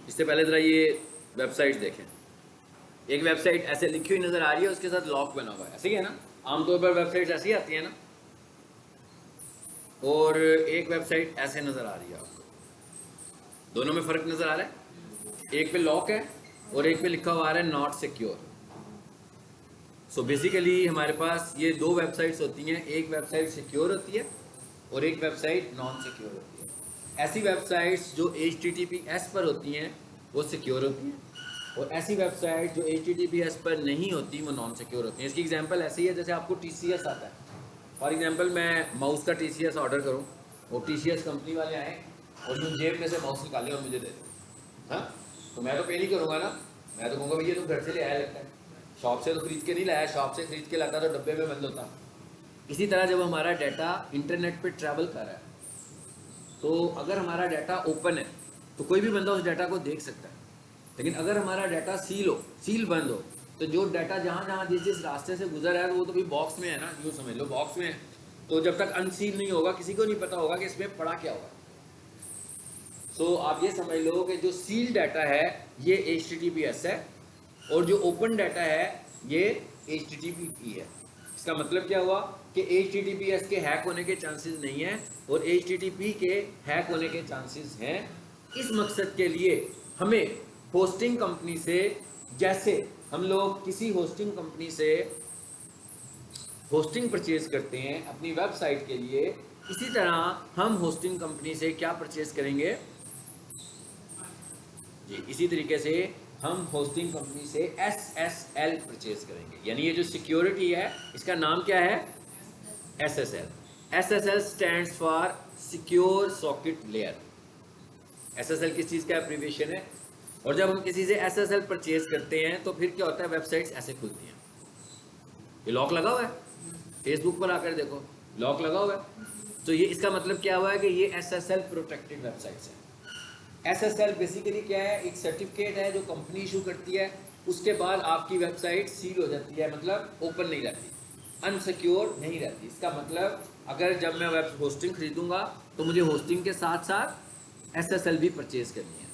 इससे पहले ज़रा ये वेबसाइट देखें। एक वेबसाइट ऐसे लिखी हुई नज़र आ रही है, उसके साथ लॉक बना हुआ है, ऐसे ही है ना। आमतौर पर वेबसाइट ऐसी आती है ना, और एक वेबसाइट ऐसे नज़र आ रही है आपको। दोनों में फ़र्क नज़र आ रहा है। एक पे लॉक है और एक पे लिखा हुआ आ रहा है नॉट सिक्योर। सो बेसिकली हमारे पास ये दो वेबसाइट्स होती हैं, एक वेबसाइट सिक्योर होती है और एक वेबसाइट नॉन सिक्योर होती है। ऐसी वेबसाइट्स जो HTTPS पर होती हैं वो सिक्योर होती हैं, और ऐसी वेबसाइट जो HTTPS पर नहीं होती वो नॉन सिक्योर होती हैं। इसकी एग्जांपल ऐसी है जैसे आपको TCS आता है। फॉर एग्जांपल मैं माउस का TCS ऑर्डर करूं और TCS कंपनी वाले आए और यूँ जेब में से माउस निकालें और मुझे दे दें, हाँ, तो मैं तो पे नहीं करूँगा ना। मैं तो कहूँगा भैया तुम घर से ले आया लगता है, शॉप से तो खरीद के नहीं लाया, शॉप से खरीद के लाता तो डब्बे में बंद होता। इसी तरह जब हमारा डाटा इंटरनेट पे ट्रैवल कर रहा है, तो अगर हमारा डाटा ओपन है तो कोई भी बंदा उस डाटा को देख सकता है। लेकिन अगर हमारा डाटा सील बंद हो, तो जो डाटा जहाँ जहाँ जिस जिस रास्ते से गुजर रहा है वो तो भी बॉक्स में है ना, यूँ समझ लो बॉक्स में है। तो जब तक अनसील नहीं होगा किसी को नहीं पता होगा कि इसमें पड़ा क्या होगा। सो आप ये समझ लो कि जो सील डाटा है ये HTTPS है, और जो ओपन डाटा है ये HTTP है। इसका मतलब क्या हुआ कि HTTPS के हैक होने के चांसेस नहीं है और HTTP के हैक होने के चांसेस हैं। इस मकसद के लिए हमें होस्टिंग कंपनी से, जैसे हम लोग किसी होस्टिंग कंपनी से होस्टिंग परचेज करते हैं अपनी वेबसाइट के लिए, इसी तरह हम होस्टिंग कंपनी से क्या परचेज करेंगे जी, इसी तरीके से हम होस्टिंग कंपनी से SSL परचेज करेंगे। यानी ये जो सिक्योरिटी है इसका नाम क्या है, SSL। SSL stands for secure socket layer. SSL किस चीज़ का एब्रीविएशन है। और जब हम किसी से SSL परचेज करते हैं तो फिर क्या होता है, वेबसाइट्स ऐसे खुलती हैं। ये लॉक लगा हुआ है, फेसबुक पर आकर देखो लॉक लगा हुआ है। तो ये इसका मतलब क्या हुआ है कि ये SSL प्रोटेक्टेड वेबसाइट्स हैं। SSL बेसिकली क्या है, एक सर्टिफिकेट है जो कंपनी इशू करती है, उसके बाद आपकी वेबसाइट सील हो जाती है, मतलब ओपन नहीं रहती, अनसिक्योर नहीं रहती। इसका मतलब अगर जब मैं वेब होस्टिंग खरीदूंगा तो मुझे होस्टिंग के साथ साथ SSL भी परचेज करनी है।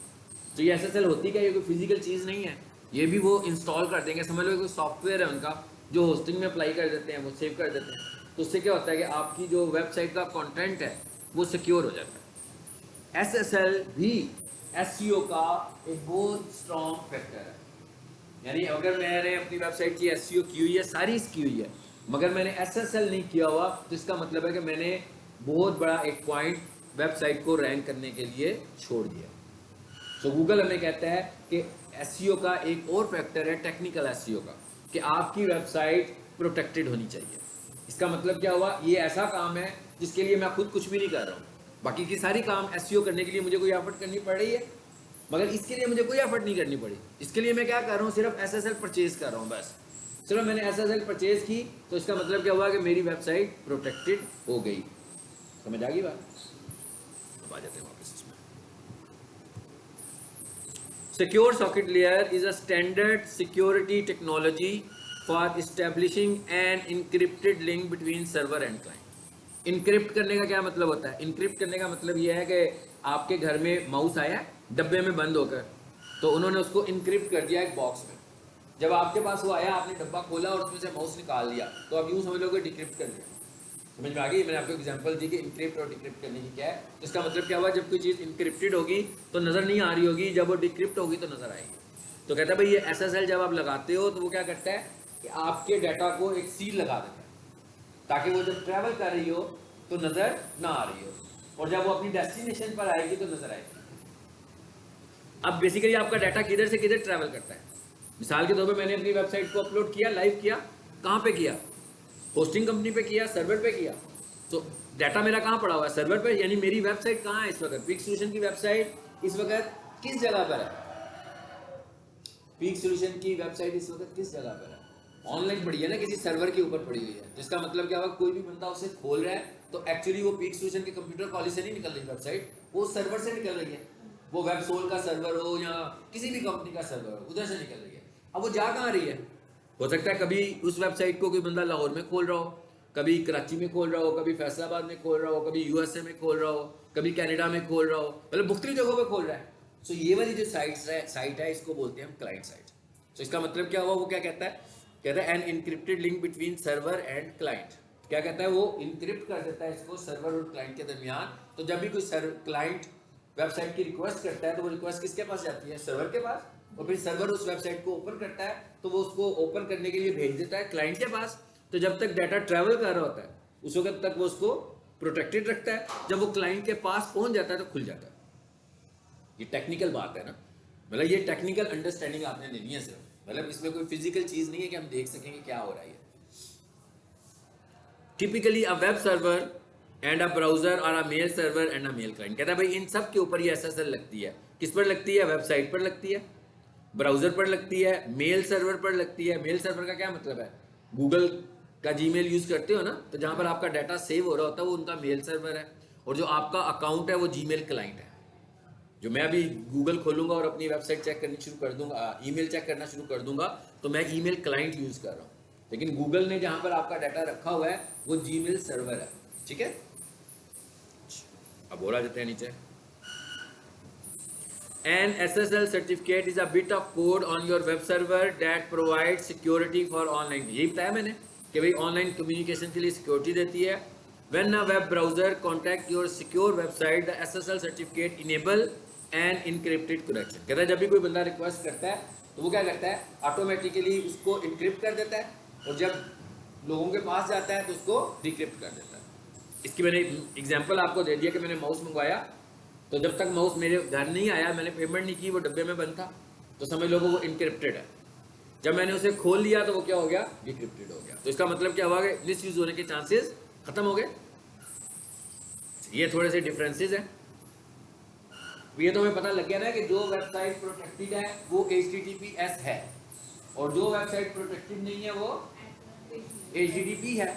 तो ये SSL होती क्या, ये कोई फिजिकल चीज़ नहीं है, ये भी वो इंस्टॉल कर देंगे। समझ लो कोई सॉफ्टवेयर है उनका जो होस्टिंग में अप्लाई कर देते हैं, वो सेव कर देते हैं। तो उससे क्या होता है कि आपकी जो वेबसाइट का कंटेंट है वो सिक्योर हो जाता है। SSL भी SEO का एक बहुत स्ट्रॉन्ग फैक्टर है। यानी अगर मैंने अपनी वेबसाइट की SEO की हुई है, सारी की हुई है, मगर मैंने SSL नहीं किया हुआ, तो इसका मतलब है कि मैंने बहुत बड़ा एक पॉइंट वेबसाइट को रैंक करने के लिए छोड़ दिया। सो गूगल हमें कहता है कि SEO का एक और फैक्टर है टेक्निकल SEO का, कि आपकी वेबसाइट प्रोटेक्टेड होनी चाहिए। इसका मतलब क्या हुआ, ये ऐसा काम है जिसके लिए मैं खुद कुछ भी नहीं कर रहा हूँ। बाकी की सारी काम SEO करने के लिए मुझे कोई एफर्ट करनी पड़ रही है, मगर इसके लिए मुझे कोई एफर्ट नहीं करनी पड़ी। इसके लिए मैं क्या कर रहा हूँ, सिर्फ SSL परचेज कर रहा हूँ बस। सिर्फ मैंने SSL परचेज की, तो इसका मतलब क्या हुआ कि मेरी वेबसाइट प्रोटेक्टेड हो गई। समझ आ गई बात। अब आ जाते हैं वापस इसमें। Secure socket layer is a standard security technology for establishing an encrypted link between server and client. Encrypt करने का क्या मतलब होता है, इनक्रिप्ट करने का मतलब यह है कि आपके घर में माउस आया डब्बे में बंद होकर, तो उन्होंने उसको इनक्रिप्ट कर दिया एक बॉक्स में। जब आपके पास वो आया, आपने डब्बा खोला और उसमें से माउस निकाल लिया, तो आप यूँ समझ लो कि डिक्रिप्ट कर दिया। समझ में आ गई। मैंने आपको एग्जांपल दी कि इनक्रिप्ट और डिक्रिप्ट करने की क्या है। इसका मतलब क्या हुआ, जब कोई चीज़ इनक्रिप्टेड होगी तो नज़र नहीं आ रही होगी, जब वो डिक्रिप्ट होगी तो नज़र आएगी। तो कहता है भाई ये SSL जब आप लगाते हो तो वो क्या करता है कि आपके डाटा को एक सील लगा देता है, ताकि वो जब ट्रैवल कर रही हो तो नज़र ना आ रही हो, और जब वो अपनी डेस्टिनेशन पर आएगी तो नज़र आएगी। अब बेसिकली आपका डाटा किधर से किधर ट्रैवल करता है। मिसाल के तौर पर मैंने अपनी वेबसाइट को अपलोड किया, लाइव किया, कहाँ पे किया, होस्टिंग कंपनी पे किया, सर्वर पे किया। तो डाटा मेरा कहाँ पड़ा हुआ है, सर्वर पे। यानी मेरी वेबसाइट कहाँ है इस वक्त, पीक सोल्यूशन की वेबसाइट इस वक्त किस जगह पर है, पीक सोल्यूशन की वेबसाइट इस वक्त किस जगह पर है, ऑनलाइन पड़ी है ना, किसी सर्वर के ऊपर पड़ी हुई है। जिसका मतलब क्या हुआ, कोई भी बंदा उसे खोल रहा है तो एक्चुअली वो पीक सोल्यूशन के कंप्यूटर कॉलेज से नहीं निकल रही वेबसाइट, वो सर्वर से निकल रही है। वो वेबसोल का सर्वर हो या किसी भी कंपनी का सर्वर हो, उधर से निकल रही है। अब वो जा कहाँ रही है, हो सकता है कभी उस वेबसाइट को कोई बंदा लाहौर में खोल रहा हो, कभी कराची में खोल रहा हो, कभी फैसलाबाद में खोल रहा हो, कभी USA में खोल रहा हो, कभी कनाडा में खोल रहा हो, मतलब मुख्तलिफ जगहों पे खोल रहा है। सो ये वाली जो साइट है इसको बोलते हैं हम क्लाइंट साइट। सो इसका मतलब क्या हुआ, वो क्या कहता है, कहता है an encrypted link between server and client. क्या कहता है, वो इनक्रिप्ट कर देता है इसको सर्वर और क्लाइंट के दरमियान। तो जब भी कोई क्लाइंट वेबसाइट की रिक्वेस्ट करता है तो वो रिक्वेस्ट किसके पास जाती है, सर्वर के पास, और फिर सर्वर उस वेबसाइट को ओपन करता है तो वो उसको ओपन करने के लिए भेज देता है क्लाइंट के पास। तो जब तक डाटा ट्रैवल कर रहा होता है उस वक्त तक वो उसको प्रोटेक्टेड रखता है, जब वो क्लाइंट के पास पहुंच जाता है तो खुल जाता है। ये टेक्निकल बात है ना, मतलब ये टेक्निकल अंडरस्टैंडिंग आपने लेनी है सिर्फ, मतलब इसमें कोई फिजिकल चीज नहीं है कि हम देख सकेंगे क्या हो रहा है। Typically a web server and a browser और a mail server and a mail client. कहता है भाई इन सब के ऊपर ये एसएसएल लगती है। किस पर लगती है, वेबसाइट पर लगती है, ब्राउजर पर लगती है, मेल सर्वर पर लगती है। मेल सर्वर का क्या मतलब है, गूगल का जीमेल यूज करते हो ना, तो जहां पर आपका डाटा सेव हो रहा होता है वो उनका मेल सर्वर है, और जो आपका अकाउंट है वो जीमेल क्लाइंट है। जो मैं अभी गूगल खोलूंगा और अपनी वेबसाइट चेक करनी शुरू कर दूंगा, ईमेल चेक करना शुरू कर दूंगा, तो मैं ईमेल क्लाइंट यूज कर रहा हूँ, लेकिन गूगल ने जहां पर आपका डाटा रखा हुआ है वो जीमेल सर्वर है। ठीक है, अब बोला जाते हैं नीचे, An SSL certificate is a bit of code on your web server that provides security for online। यही बताया मैंने कि भाई ऑनलाइन कम्युनिकेशन के लिए सिक्योरिटी देती है। When a web browser contact your secure website, the SSL certificate enable an encrypted connection। कहता है जब भी कोई बंदा रिक्वेस्ट करता है तो वो क्या करता है, ऑटोमेटिकली उसको इनक्रिप्ट कर देता है, और जब लोगों के पास जाता है तो उसको डिक्रिप्ट कर देता है। इसकी मैंने एग्जाम्पल आपको दे दिया कि मैंने माउस मंगवाया, तो जब तक माउस मेरे घर नहीं आया, मैंने पेमेंट नहीं की, वो डब्बे में बंद था, तो समझ लो वो इनक्रिप्टेड है। जब मैंने उसे खोल लिया तो वो क्या हो गया, डिक्रिप्टेड हो गया। तो इसका मतलब क्या हुआ कि मिस यूज होने के चांसेस खत्म हो गए। ये थोड़े से डिफरेंसेस हैं। ये तो हमें पता लग गया ना कि जो वेबसाइट प्रोटेक्टेड है वो HTTPS है, और जो वेबसाइट प्रोटेक्टेड नहीं है वो HTTP है।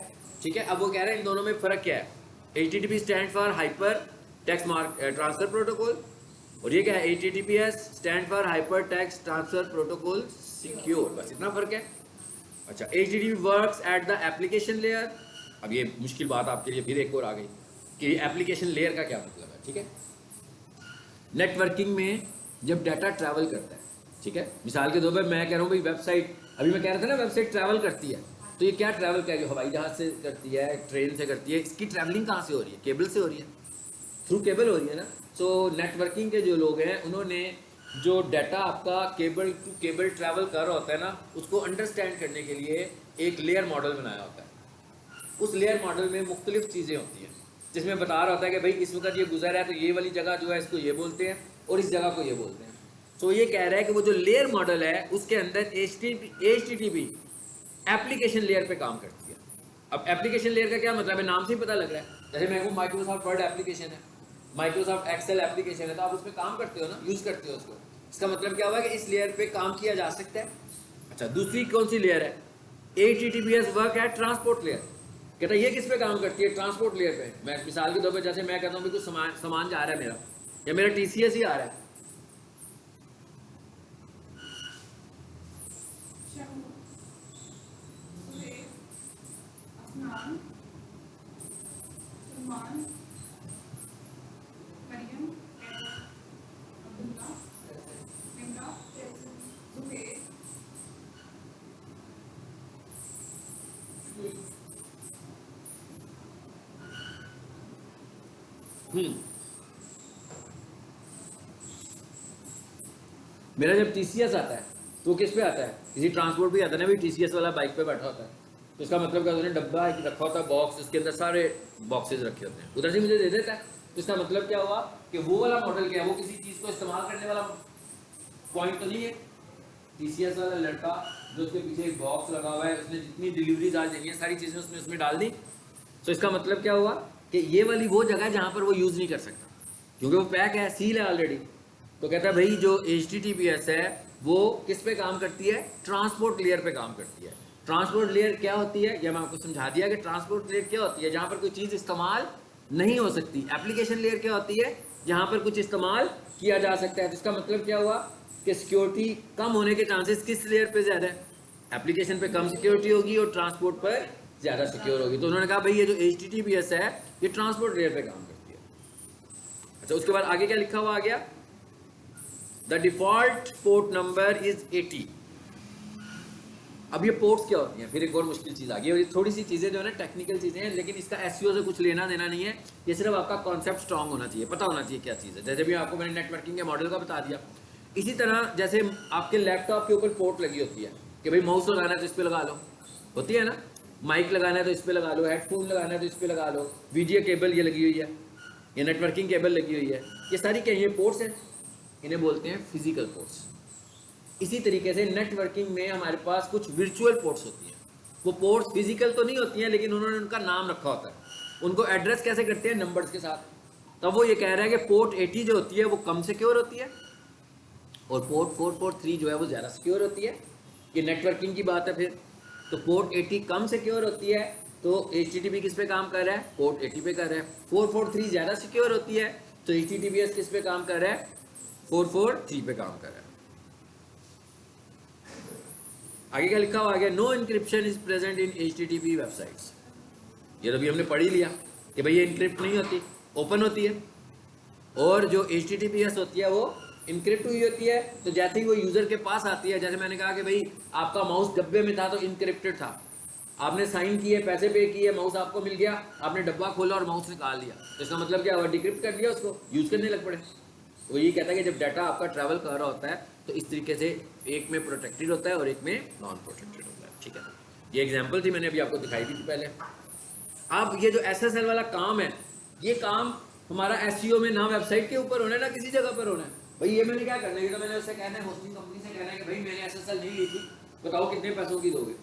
ठीक है, अब वो कह रहे हैं इन दोनों में फर्क क्या है। HTTP stand for hyper text transfer protocol, और ये क्या है, HTTPS stand for hyper text transfer protocol secure, बस इतना फर्क है। अच्छा, HTTP works at the application layer. अब ये मुश्किल बात आपके लिए फिर एक और आ गई कि एप्लीकेशन लेयर का क्या मतलब है। ठीक है, नेटवर्किंग में जब डाटा ट्रैवल करता है, ठीक है, मिसाल के तौर पर मैं कह रहा हूँ भाई वेबसाइट, अभी मैं कह रहा था ना वेबसाइट ट्रैवल करती है, तो ये क्या ट्रैवल करेगी, हवाई जहाज से करती है, ट्रेन से करती है, इसकी ट्रैवलिंग कहाँ से हो रही है, केबल से हो रही है, थ्रू केबल हो रही है ना। सो नेटवर्किंग के जो लोग हैं उन्होंने जो डाटा आपका केबल टू केबल ट्रैवल कर रहा होता है ना, उसको अंडरस्टैंड करने के लिए एक लेयर मॉडल बनाया होता है। उस लेयर मॉडल में मुख्तलिफ चीज़ें होती हैं, जिसमें बता रहा होता है कि भाई इस वक्त ये गुजर है तो ये वाली जगह जो है इसको ये बोलते हैं और इस जगह को ये बोलते हैं। तो ये कह रहा है कि वो जो लेयर मॉडल है उसके अंदर HTTP एप्लीकेशन लेयर पे काम करती है। अब एप्लीकेशन लेयर का क्या मतलब है, नाम से ही पता लग रहा है। जैसे मेरे को माइक्रोसॉफ्ट वर्ड एप्लीकेशन है, माइक्रोसॉफ्ट एक्सेल एप्लीकेशन है, तो आप उस पर काम करते हो ना, यूज करते हो उसको। इसका मतलब क्या हुआ कि इस लेयर पे काम किया जा सकता है। अच्छा, दूसरी कौन सी लेयर है, HTTPS वर्क है ट्रांसपोर्ट लेयर। कहता है ये किस पे काम करती है, ट्रांसपोर्ट लेयर पे। मैं मिसाल के तौर पर जैसे मैं कहता हूँ कुछ सामान जा रहा है मेरा, या मेरा TCS ही आ रहा है, मेरा जब TCS आता है तो किस पे आता है, किसी ट्रांसपोर्ट पे आता है ना, भी TCS वाला बाइक पे बैठा होता है, तो इसका मतलब क्या, उसने डब्बा एक रखा होता है, बॉक्स, उसके अंदर सारे बॉक्सेस रखे होते हैं, उधर से मुझे दे देता है। तो इसका मतलब क्या हुआ कि वो वाला मॉडल क्या है, वो किसी चीज़ को इस्तेमाल करने वाला पॉइंट तो नहीं है। TCS वाला लड़का जो उसके पीछे एक बॉक्स लगा हुआ है, उसने जितनी डिलीवरीज आज देनी है सारी चीज़ें उसने उसमें डाल दी। तो इसका मतलब क्या हुआ कि ये वाली वो जगह है जहाँ पर वो यूज़ नहीं कर सकता, क्योंकि वो पैक है, सील है ऑलरेडी। तो कहता है भाई जो HTTPS है वो किस पे काम करती है, ट्रांसपोर्ट लेयर पे काम करती है। ट्रांसपोर्ट लेयर क्या होती है, यह मैं आपको समझा दिया कि ट्रांसपोर्ट लेयर क्या होती है, जहाँ पर कोई चीज़ इस्तेमाल नहीं हो सकती। एप्लीकेशन लेयर क्या होती है, जहाँ पर कुछ इस्तेमाल किया जा सकता है। तो इसका मतलब क्या हुआ कि सिक्योरिटी कम होने के चांसेस किस लेयर पे ज़्यादा है, एप्लीकेशन पे कम सिक्योरिटी होगी और ट्रांसपोर्ट पर ज़्यादा सिक्योर होगी। तो उन्होंने कहा भाई ये जो HTTPS है ये ट्रांसपोर्ट लेयर पे काम करती है। अच्छा, उसके बाद आगे क्या लिखा हुआ आ गया, the default port number is 80। अब ये पोर्ट्स क्या होती हैं, फिर एक और मुश्किल चीज़ आ गई, और ये थोड़ी सी चीज़ें जो है ना टेक्निकल चीज़ें हैं, लेकिन इसका एसईओ से कुछ लेना देना नहीं है, ये सिर्फ आपका कॉन्सेप्ट स्ट्रांग होना चाहिए, पता होना चाहिए क्या चीज़ है। जैसे भी आपको मैंने नेटवर्किंग के मॉडल का बता दिया, इसी तरह जैसे आपके लैपटॉप के ऊपर पोर्ट लगी होती है कि भाई माउस लगाना है तो इस पर लगा लो, होती है ना, माइक लगाना है तो इस पर लगा लो, हेडफोन लगाना है तो इस पर लगा लो, वीडियो केबल ये लगी हुई है, ये नेटवर्किंग केबल लगी हुई है, ये सारी क्या ये पोर्ट्स हैं, इन्हें बोलते हैं फिजिकल पोर्ट्स। इसी तरीके से नेटवर्किंग में हमारे पास कुछ वर्चुअल पोर्ट्स होती हैं, वो पोर्ट्स फिजिकल तो नहीं होती हैं, लेकिन उन्होंने उनका नाम रखा होता है, उनको एड्रेस कैसे करते हैं, नंबर्स के साथ। तब वो ये कह रहा है कि पोर्ट 80 जो होती है वो कम सिक्योर होती है, और पोर्ट 443 जो है वो ज़्यादा सिक्योर होती है। ये नेटवर्किंग की बात है। फिर तो पोर्ट 80 कम सिक्योर होती है, तो HTTP किस पे काम कर रहा है, पोर्ट 80 पे कर रहा है। 443 ज़्यादा सिक्योर होती है, तो HTTPS किस पे काम कर रहा है, 443 पे काम कर रहा है। आगे क्या लिखा हुआ, आगे no encryption is present in HTTP websites. ये तो अभी हमने पढ़ ही लिया कि भाई ये इंक्रिप्ट नहीं होती, ओपन होती है, और जो HTTPS होती है वो इनक्रिप्ट हुई होती है। तो जैसे ही वो यूज़र के पास आती है, जैसे मैंने कहा कि भाई आपका माउस डब्बे में था तो इनक्रिप्टेड था, आपने साइन किए, पैसे पे किए, माउस आपको मिल गया, आपने डब्बा खोला और माउस निकाल लिया, तो इसका मतलब क्या हुआ, डिक्रिप्ट कर दिया, उसको यूज़ करने लग पड़े। वो ये कहता है कि जब डाटा आपका ट्रैवल कर रहा होता है तो इस तरीके से एक में प्रोटेक्टेड होता है और एक में नॉन प्रोटेक्टेड होता है। ठीक है, ये एग्जाम्पल थी, मैंने अभी आपको दिखाई भी थी पहले। अब ये जो SSL वाला काम है, ये काम हमारा SEO में ना वेबसाइट के ऊपर होना है ना किसी जगह पर होना है। भाई ये मैंने क्या करना है, ये तो मैंने उससे कहना है, होस्टिंग कंपनी से कहना है कि भाई मैंने SSL नहीं ली थी, बताओ कितने पैसों की दोगे।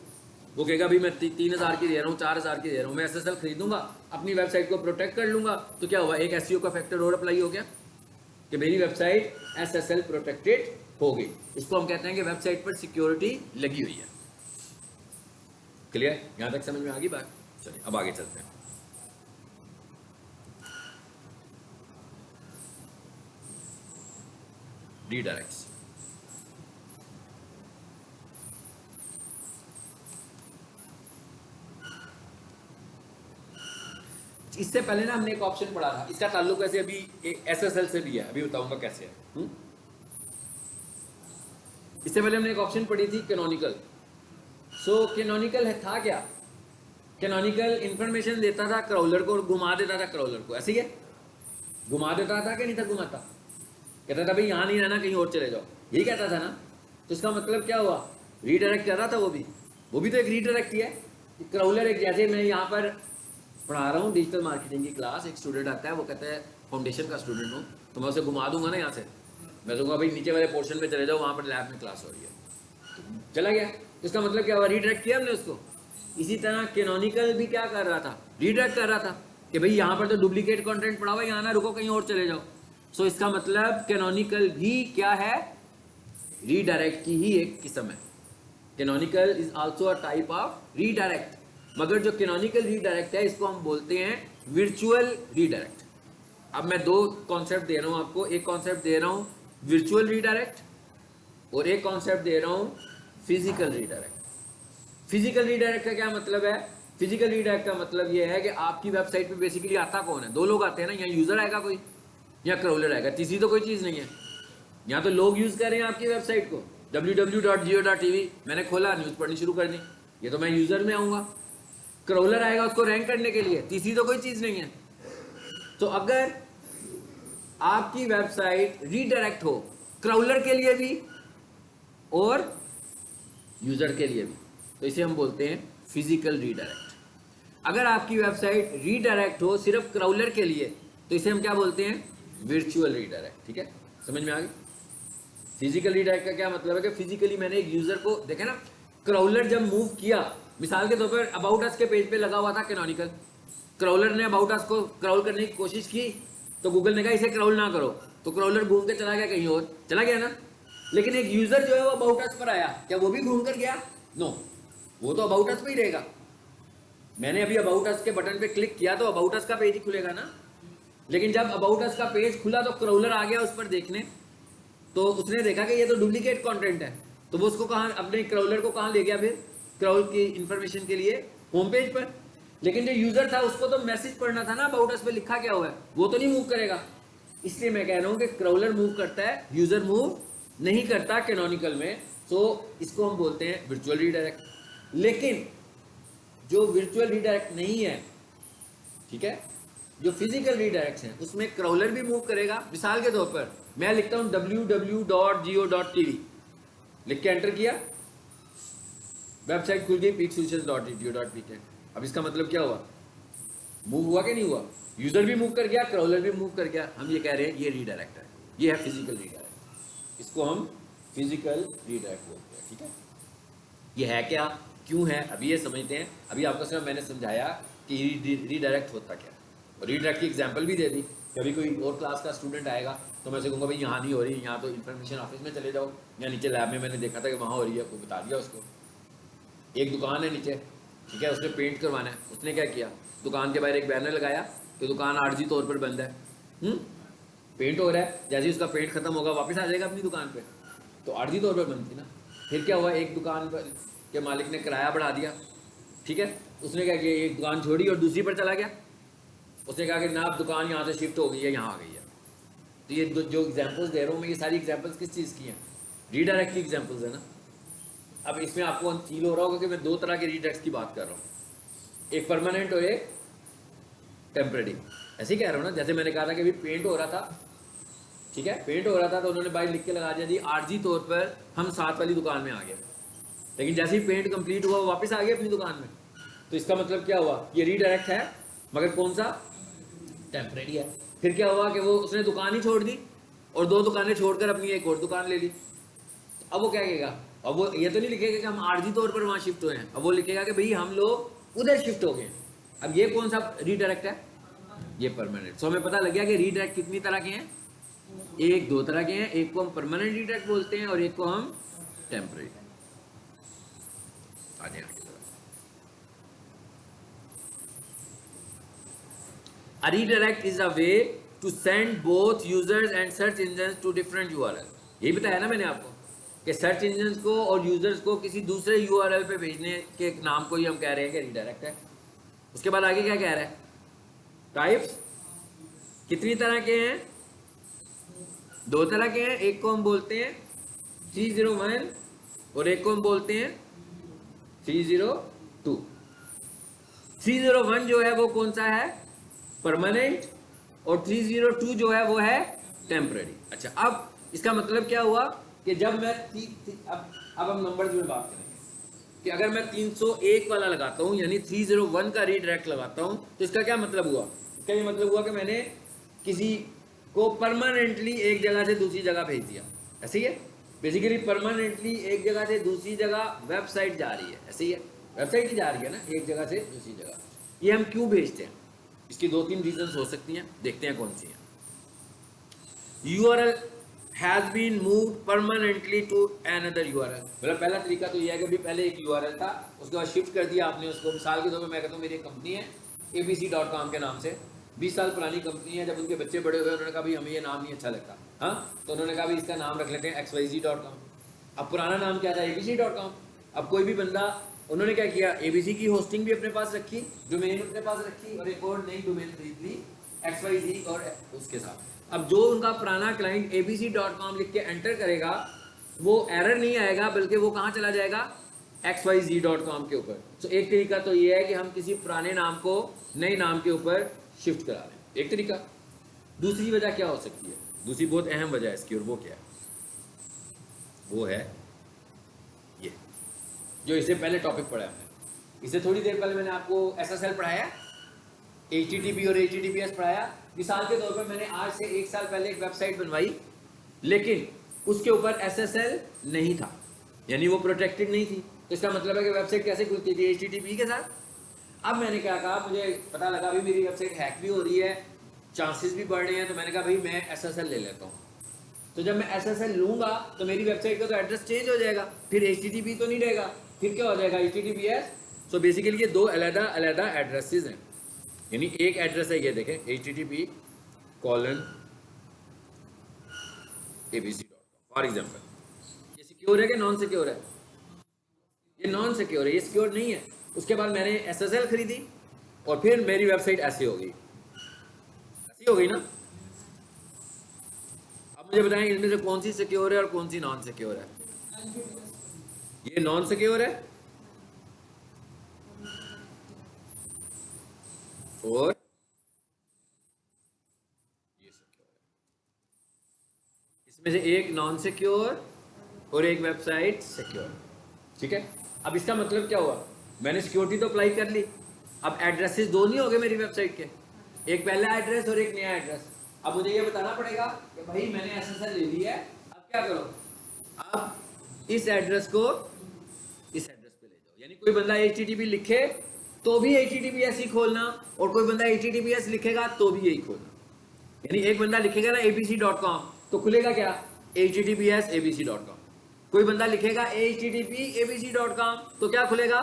वो कहेगा भाई मैं 3000 की दे रहा हूँ, 4000 की दे रहा हूँ, मैं SSL खरीदूंगा, अपनी वेबसाइट को प्रोटेक्ट कर लूंगा, तो क्या हुआ, एक SEO का फैक्टर और अप्लाई हो गया कि मेरी वेबसाइट SSL प्रोटेक्टेड हो गई। इसको हम कहते हैं कि वेबसाइट पर सिक्योरिटी लगी हुई है। क्लियर, यहां तक समझ में आ गई बात। चलिए अब आगे चलते हैं। रीडायरेक्ट्स, इससे पहले ना हमने एक ऑप्शन पढ़ा था, इसका ताल्लुक ऐसे अभी SSL से भी है, अभी बताऊंगा कैसे है। इससे पहले हमने एक ऑप्शन पढ़ी थी कैनोनिकल। सो कैनोनिकल है था क्या, कैनोनिकल इंफॉर्मेशन देता था क्राउलर को और घुमा देता था क्राउलर को, ऐसे ही है, घुमा देता था कि नहीं था, घुमाता, कहता था भाई यहाँ नहीं रहना, कहीं और चले जाओ, यही कहता था ना। तो इसका मतलब क्या हुआ, रीडायरेक्ट कर रहा था, वो भी तो एक रीडायरेक्ट ही है। क्राउलर एक, जैसे मैं यहाँ पर पढ़ा रहा हूँ डिजिटल मार्केटिंग की क्लास, एक स्टूडेंट आता है, वो कहता है फाउंडेशन का स्टूडेंट हूँ, तो मैं उसे घुमा दूंगा ना यहाँ से, मैं दूंगा भाई नीचे वाले पोर्शन में चले जाओ, वहाँ पर लैब में क्लास हो रही है, तो चला गया। तो इसका मतलब क्या हुआ, रीडायरेक्ट किया हमने उसको। इसी तरह कैनोनिकल भी क्या कर रहा था, रीडायरेक्ट कर रहा था कि भाई यहाँ पर तो डुप्लीकेट कंटेंट पड़ा हुआ है, यहाँ ना रुको, कहीं और चले जाओ। सो इसका मतलब कैनोनिकल भी क्या है, रीडायरेक्ट की ही एक किस्म है। Canonical is also a type of redirect, मगर जो कैनोनिकल रीडायरेक्ट है इसको हम बोलते हैं वर्चुअल रीडायरेक्ट। अब मैं दो कॉन्सेप्ट दे रहा हूं आपको, एक कॉन्सेप्ट दे रहा हूं वर्चुअल रीडायरेक्ट और एक कॉन्सेप्ट दे रहा हूं फिजिकल रीडायरेक्ट। फिजिकल रीडायरेक्ट का क्या मतलब है, फिजिकल रीडायरेक्ट का मतलब यह है कि आपकी वेबसाइट पे बेसिकली आता कौन है, दो लोग आते हैं ना, यहाँ यूजर आएगा कोई या क्राउलर आएगा, तीसरी तो कोई चीज़ नहीं है। यहाँ तो लोग यूज़ कर रहे हैं आपकी वेबसाइट को, www.jio.tv मैंने खोला, न्यूज़ पढ़नी शुरू कर दी, ये तो मैं यूज़र में आऊँगा, क्राउलर आएगा उसको रैंक करने के लिए, तीसरी तो कोई चीज़ नहीं है। तो अगर आपकी वेबसाइट रीडायरेक्ट हो क्राउलर के लिए भी और यूज़र के लिए भी, तो इसे हम बोलते हैं फिजिकल रीडायरेक्ट। अगर आपकी वेबसाइट रीडायरेक्ट हो सिर्फ क्राउलर के लिए, तो इसे हम क्या बोलते हैं, वर्चुअल रीडायरेक्ट। ठीक है, समझ में आ गई। फिजिकल रीडायरेक्ट का क्या मतलब है कि फिजिकली मैंने एक यूजर को देखा ना, क्राउलर जब मूव किया, मिसाल के तौर पर अबाउट अस के पेज पे लगा हुआ था कैनोनिकल, क्राउलर ने अबाउट अस को क्राउल करने की कोशिश की, तो गूगल ने कहा इसे क्राउल ना करो, तो क्राउलर घूम के चला गया कहीं और, चला गया ना। लेकिन एक यूजर जो है वो अबाउट अस पर आया, क्या वो भी घूम कर गया, नो, वो तो अबाउट अस पे ही रहेगा। मैंने अभी अबाउट अस के बटन पे क्लिक किया तो अबाउट अस का पेज ही खुलेगा ना, लेकिन जब अबाउट अस का पेज खुला तो क्राउलर आ गया उस पर देखने, तो उसने देखा कि ये तो डुप्लीकेट कंटेंट है, तो वो उसको कहाँ, अपने क्राउलर को कहाँ ले गया फिर, क्राउल की इंफॉर्मेशन के लिए होम पेज पर। लेकिन जो यूजर था उसको तो मैसेज पढ़ना था ना, अबाउट अस पे लिखा क्या हुआ है, वो तो नहीं मूव करेगा। इसलिए मैं कह रहा हूँ कि क्राउलर मूव करता है, यूजर मूव नहीं करता कैनोनिकल में, तो इसको हम बोलते हैं वर्चुअल रीडायरेक्ट। लेकिन जो वर्चुअल रीडायरेक्ट नहीं है, ठीक है, जो फिजिकल रीडायरेक्ट है उसमें क्रॉलर भी मूव करेगा। मिसाल के तौर पर मैं लिखता हूं www.geo.tv, लिख के एंटर किया, वेबसाइट खुल गई peaksolutions.edu.pk। अब इसका मतलब क्या हुआ, मूव हुआ कि नहीं हुआ, यूजर भी मूव कर गया, क्रॉलर भी मूव कर गया। हम ये कह रहे हैं ये रीडायरेक्ट है, ये है फिजिकल रीडायरेक्ट, इसको हम फिजिकल रीडायरेक्ट बोलते हैं। ठीक है, ये है क्या, क्यों है, अभी ये समझते हैं। अभी आपको सिर्फ मैंने समझाया कि रीडायरेक्ट होता क्या, और रीडायरेक्ट की एग्जांपल भी दे दी। कभी कोई और क्लास का स्टूडेंट आएगा तो मैं से कहूँगा भाई यहाँ नहीं हो रही, यहाँ तो इन्फॉर्मेशन ऑफिस में चले जाओ, या नीचे लैब में मैंने देखा था कि वहाँ हो रही है, आपको बता दिया उसको। एक दुकान है नीचे, ठीक है, उसने पेंट करवाना है, उसने क्या किया, दुकान के बाहर एक बैनर लगाया कि दुकान आर्जी तौर पर बंद है। पेंट हो रहा है, जैसे ही उसका पेंट खत्म होगा वापस आ जाएगा अपनी दुकान पे, तो आर्जी तौर पर बंद थी ना। फिर क्या हुआ, एक दुकान पर के मालिक ने किराया बढ़ा दिया, ठीक है, उसने क्या किया, एक दुकान छोड़ी और दूसरी पर चला गया। उसने कहा कि ना अब दुकान यहाँ से शिफ्ट हो गई है, यहाँ आ गई है। तो ये जो एग्जाम्पल्स दे रहा हूँ मैं, ये सारी एग्जाम्पल्स किस चीज़ की हैं, रीडायरेक्ट की एग्जाम्पल्स है ना। अब इसमें आपको फील हो रहा होगा कि मैं दो तरह के रीडायरेक्ट की बात कर रहा हूँ, एक परमानेंट और एक टेम्परेरी। ऐसे ही कह रहा हूँ ना, जैसे मैंने कहा था कि अभी पेंट हो रहा था, ठीक है, पेंट हो रहा था तो उन्होंने बाइक लिख के लगा दिया जी आरजी तौर पर हम साथ वाली दुकान में आ गए। लेकिन जैसे ही पेंट कंप्लीट हुआ वो वापस आ गए अपनी दुकान में। तो इसका मतलब क्या हुआ, ये रीडायरेक्ट है, मगर कौन सा, टेम्परेरी है। फिर क्या हुआ कि वो उसने दुकान ही छोड़ दी और दो दुकानें छोड़कर अपनी एक और दुकान ले ली। अब वो क्या कहेगा, अब वो ये तो नहीं लिखेगा कि हम आरजी तौर पर वहां शिफ्ट हुए हैं, अब वो लिखेगा कि भाई हम लोग उधर शिफ्ट हो गए। अब ये कौन सा रीडायरेक्ट है, ये परमानेंट। सो हमें पता लग गया कि रीडायरेक्ट कितनी तरह के हैं, एक दो तरह के हैं, एक को हम परमानेंट रीडायरेक्ट बोलते हैं और एक को हम टेम्परेरी। आगे A redirect is a way to send both users and search engines to different URL। यही बताया ना मैंने आपको कि सर्च इंजन को और यूजर्स को किसी दूसरे URL पे भेजने के नाम को ही हम कह रहे हैं कि रीडायरेक्ट है। उसके बाद आगे क्या कह रहा है, टाइप्स कितनी तरह के हैं, दो तरह के हैं, एक को हम बोलते हैं 301 और एक को हम बोलते हैं 302। 301 जो है वो कौन सा है, परमानेंट, और 302 जो है वो है टेम्परेरी। अच्छा, अब इसका मतलब क्या हुआ कि जब मैं अब हम नंबर्स में बात करेंगे कि अगर मैं 301 वाला लगाता हूं यानी 301 का रीडायरेक्ट लगाता हूं तो इसका क्या मतलब हुआ, इसका ये मतलब हुआ कि मैंने किसी को परमानेंटली एक जगह से दूसरी जगह भेज दिया। ऐसे ही है, बेसिकली परमानेंटली एक जगह से दूसरी जगह वेबसाइट जा रही है, ऐसे ही है, वेबसाइट ही जा रही है ना एक जगह से दूसरी जगह। ये हम क्यों भेजते हैं, इसकी दो तीन रीजंस हो सकती हैं, देखते हैं कौन सी हैं। URL has been moved permanently to another URL। मतलब पहला तरीका तो ये है कि भी पहले एक URL था, उसके बाद शिफ्ट कर दिया आपने उसको। मिसाल के तौर पर मैं कहता हूँ मेरी एक कंपनी है abc.com के नाम से, 20 साल पुरानी कंपनी है। जब उनके बच्चे बड़े हुए उन्होंने कहा भाई हमें ये नाम नहीं अच्छा लगता, हाँ, तो उन्होंने कहा भाई इसका नाम रख लेते हैं xyz.com। अब पुराना नाम क्या था, abc.com। अब कोई भी बंदा, उन्होंने क्या किया, ABC की होस्टिंग भी अपने पास रखी, डोमेन अपने पास रखी, और एक और नई डोमेन खरीद ली XYZ और उसके साथ। अब जो उनका पुराना क्लाइंट abc.com लिख के एंटर करेगा वो एरर नहीं आएगा, बल्कि वो कहाँ चला जाएगा, xyz.com के ऊपर। तो एक तरीका तो ये है कि हम किसी पुराने नाम को नए नाम के ऊपर शिफ्ट करा लें, एक तरीका। दूसरी वजह क्या हो सकती है, दूसरी बहुत अहम वजह है इसकी, और वो क्या है, वो है ये जो इससे पहले टॉपिक पढ़ा है हमने। इससे थोड़ी देर पहले मैंने आपको SSL पढ़ाया, HTTP और HTTPS पढ़ाया। मिसाल के तौर पर मैंने आज से 1 साल पहले एक वेबसाइट बनवाई, लेकिन उसके ऊपर SSL नहीं था, यानी वो प्रोटेक्टेड नहीं थी। तो इसका मतलब है कि वेबसाइट कैसे खुलती थी, HTTP के साथ। अब मैंने क्या कहा, मुझे पता लगा भाई मेरी वेबसाइट हैक भी हो रही है, चांसेस भी बढ़ रहे हैं, तो मैंने कहा भाई मैं SSL ले लेता हूँ। तो जब मैं SSL लूंगा तो मेरी वेबसाइट का तो एड्रेस चेंज हो जाएगा, फिर HTTP तो नहीं रहेगा, फिर क्या हो जाएगा, HTTPS। सो बेसिकली ये दो अलग अलग एड्रेसेस हैं, यानी एक एड्रेस है ये देखें http://abc.com फॉर एग्जाम्पल। ये सिक्योर है कि नॉन सिक्योर है, ये नॉन सिक्योर है, ये सिक्योर नहीं है। उसके बाद मैंने SSL खरीदी और फिर मेरी वेबसाइट ऐसी हो गई, ऐसी हो गई ना। अब मुझे बताएं इनमें से कौन सी सिक्योर है और कौन सी नॉन सिक्योर है? ये नॉन सिक्योर है और ये सिक्योर है। इसमें से एक नॉन सिक्योर और एक वेबसाइट सिक्योर। ठीक है, अब इसका मतलब क्या हुआ? मैंने सिक्योरिटी तो अप्लाई कर ली, अब एड्रेसेस दो नहीं हो गए मेरी वेबसाइट के, एक पहला एड्रेस और एक नया एड्रेस। अब मुझे ये बताना पड़ेगा कि भाई मैंने एसएसएल ले ली है, अब क्या करो? अब इस एड्रेस को इस एड्रेस पे ले जाओ। यानी कोई बंदा HTTP लिखे तो भी HTTPS ही खोलना, और कोई बंदा HTTPS लिखेगा तो भी यही खोलना। यानी एक बंदा लिखेगा ना abc.com तो खुलेगा क्या? HTTPS abc.com। कोई बंदा लिखेगा HTTP abc.com तो क्या खुलेगा?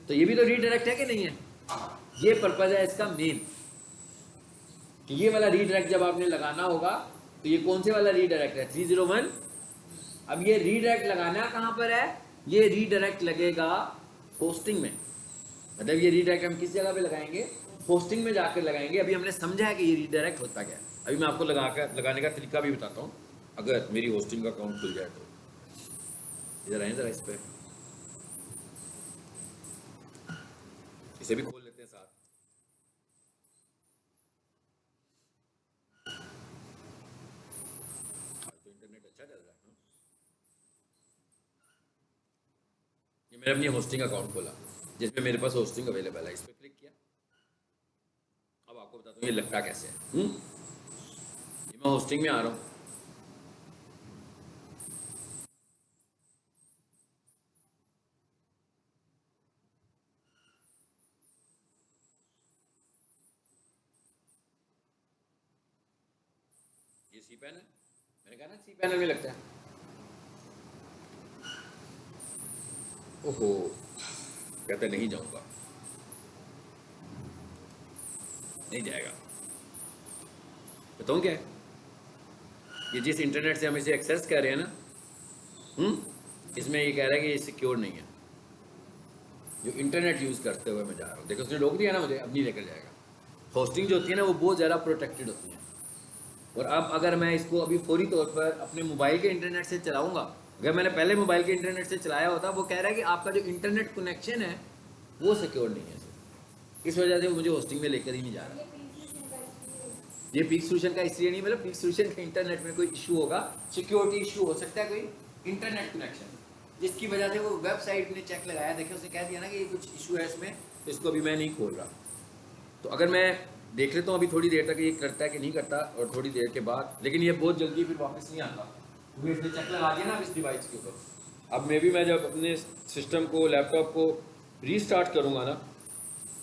तो ये भी तो रीडायरेक्ट है कि नहीं है? ये पर्पज है इसका मेन, कि ये वाला रीडायरेक्ट जब आपने लगाना होगा तो ये कौन से वाला रीडायरेक्ट है? 301। अब ये रीडायरेक्ट लगाना कहाँ पर है? ये रीडायरेक्ट लगेगा होस्टिंग में। मतलब ये रीडायरेक्ट हम किस जगह पे लगाएंगे? होस्टिंग में जाकर लगाएंगे। अभी हमने समझा है कि ये रीडायरेक्ट होता क्या है, अभी मैं आपको लगाने का तरीका भी बताता हूँ, अगर मेरी होस्टिंग का अकाउंट खुल जाए तो। इधर आए जरा, इस पर इसे भी खोल लेते हैं साथ। तो इंटरनेट अच्छा चल रहा है। ये मैंने अपनी होस्टिंग अकाउंट खोला जिसमें मेरे पास होस्टिंग अवेलेबल है, इस पर क्लिक किया। अब आपको बताता हूँ ये लगता कैसे है। ये मैं होस्टिंग में आ रहा हूँ, ये सी पैनल, मैंने कहा ना सी पैनल में लगता है। ओहो, कहते नहीं जाऊंगा, नहीं जाएगा। बताऊँ क्या है? ये जिस इंटरनेट से हम इसे एक्सेस कर रहे हैं ना, इसमें ये कह रहा है कि ये सिक्योर नहीं है। जो इंटरनेट यूज़ करते हुए मैं जा रहा हूँ, देखो उसने रोक दिया ना मुझे, अब नहीं लेकर जाएगा। होस्टिंग जो होती है ना वो बहुत ज़्यादा प्रोटेक्टेड होती है। और अब अगर मैं इसको अभी फौरी तौर पर अपने मोबाइल के इंटरनेट से चलाऊंगा, अगर मैंने पहले मोबाइल के इंटरनेट से चलाया होता, वो कह रहा है कि आपका जो इंटरनेट कनेक्शन है वो सिक्योर नहीं है। इस वजह से मुझे होस्टिंग में लेकर ही नहीं जा रहा। ये पीक सोल्यूशन का इसलिए नहीं, मतलब पीक सोल्यूशन के इंटरनेट में कोई इशू होगा, सिक्योरिटी इशू हो सकता है, कोई इंटरनेट कनेक्शन, जिसकी वजह से वो वेबसाइट ने चेक लगाया, देखिए उसने कह दिया ना कि ये कुछ इशू है इसमें, तो इसको अभी मैं नहीं खोल रहा। तो अगर मैं देख लेता हूँ अभी थोड़ी देर तक ये करता है कि नहीं करता, और थोड़ी देर के बाद, लेकिन ये बहुत जल्दी फिर वापस नहीं आता क्योंकि इसने चेक लगा दिया ना इस डिवाइस के ऊपर। अब मैं भी मैं जब अपने सिस्टम को, लैपटॉप को रीस्टार्ट करूँगा ना,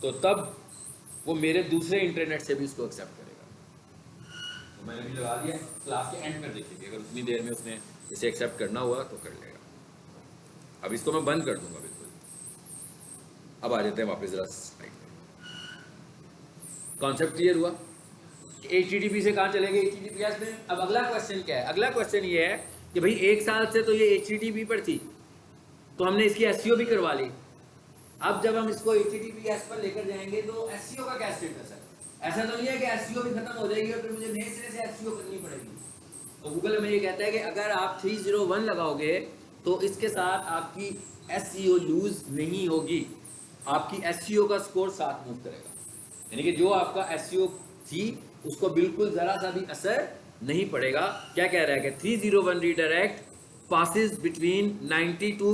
तो तब वो मेरे दूसरे इंटरनेट से भी इसको एक्सेप्ट करेगा। तो मैंने भी लगा दिया, क्लास के एंड में देखेंगे, अगर उतनी देर में उसने इसे एक्सेप्ट करना हुआ तो कर लेगा। अब इसको मैं बंद कर दूंगा बिल्कुल। अब आ जाते हैं वापस जरा स्लाइड पे। कॉन्सेप्ट क्लियर हुआ कि HTTP से कहाँ चलेंगे? HTTPS में। अब अगला क्वेश्चन क्या है? अगला क्वेश्चन ये है कि भाई एक साल से तो ये HTTP पर थी, तो हमने इसकी SEO भी करवा ली। अब जब हम इसको HTTPS पर लेकर जाएंगे तो SEO का क्या स्टेटस है? ऐसा तो नहीं है कि SEO भी खत्म हो जाएगी और फिर मुझे नए सिरे से SEO करनी पड़ेगी। तो गूगल हमें ये कहता है कि अगर आप 301 लगाओगे तो इसके साथ आपकी SEO लूज नहीं होगी, आपकी SEO का स्कोर 7 मूव करेगा। यानी कि जो आपका SEO थी उसको बिल्कुल ज़रा सा भी असर नहीं पड़ेगा। क्या कह रहा है कि 301 redirect passes between 90 to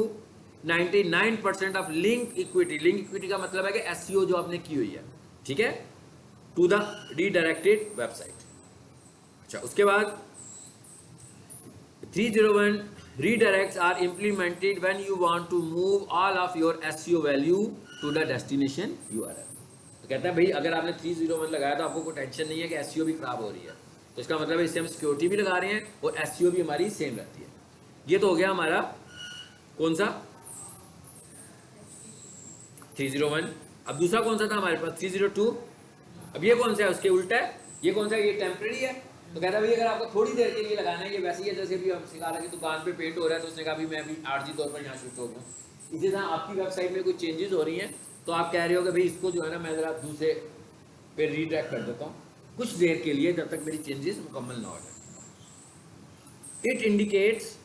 99% of link equity. Link equity का मतलब है कि SEO जो आपने की हुई है, ठीक है, टू द रीडायरेक्टेड वेबसाइट। अच्छा, उसके बाद 301 redirects are implemented when you want to move all of your SEO value to the destination URL। तो कहता है भाई अगर आपने 301 लगाया तो आपको कोई टेंशन नहीं है कि SEO भी खराब हो रही है, तो इसका मतलब है इससे हम सिक्योरिटी भी लगा रहे हैं और SEO भी हमारी सेम रहती है। ये तो हो गया हमारा कौन सा? 301। अब दूसरा कौन सा था हमारे पास? 302। अब ये कौन सा है? उसके उल्टा है। ये कौन सा है? ये टेम्परेरी है। तो कहता है भाई अगर आपको थोड़ी देर के लिए लगाना है, ये वैसे ही है जैसे भी हम सिखा रहे कि दुकान पे पेंट हो रहा है, तो उसने कहा भी मैं अभी आर्जी तौर पर यहाँ शिफ्ट हो गया। इसी तरह आपकी वेबसाइट में कुछ चेंजेस हो रही हैं तो आप कह रहे हो कि भाई इसको जो है ना मैं ज़रा दूसरे पे रीट्रैक कर देता हूँ कुछ देर के लिए, जब तक मेरी चेंजेस मुकम्मल ना हो जाए। It indicates